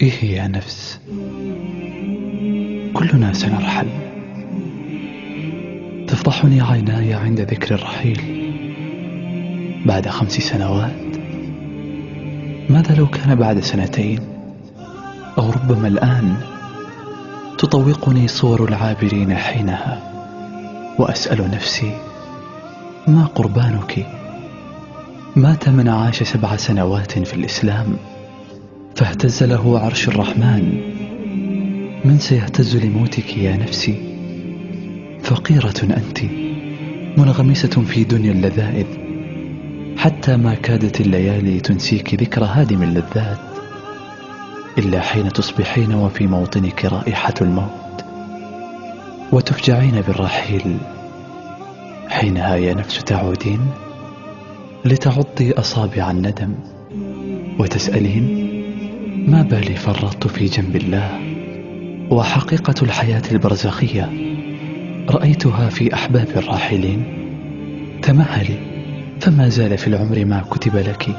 إيه يا نفس، كلنا سنرحل. تفضحني عيناي عند ذكر الرحيل بعد 5 سنوات. ماذا لو كان بعد 2 أو ربما الآن؟ تطوقني صور العابرين حينها، وأسأل نفسي: ما قربانك؟ مات من عاش 7 سنوات في الإسلام فاهتز له عرش الرحمن. من سيهتز لموتك يا نفسي؟ فقيرة أنت، منغمسة في دنيا اللذائذ، حتى ما كادت الليالي تنسيك ذكر هادم اللذات، إلا حين تصبحين وفي موطنك رائحة الموت، وتفجعين بالرحيل. حينها يا نفس تعودين لتعضي أصابع الندم وتسألين: ما بالي فرطت في جنب الله؟ وحقيقة الحياة البرزخية رأيتها في أحباب الراحلين. تمهلي، فما زال في العمر ما كتب لك.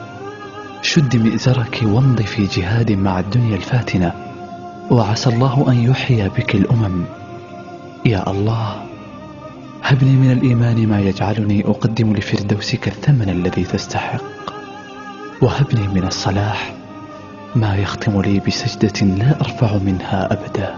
شد مئزرك وامضي في جهاد مع الدنيا الفاتنة، وعسى الله أن يحيي بك الأمم. يا الله، هبني من الإيمان ما يجعلني أقدم لفردوسك الثمن الذي تستحق، وهبني من الصلاح ما يختم لي بسجدة لا أرفع منها أبدا.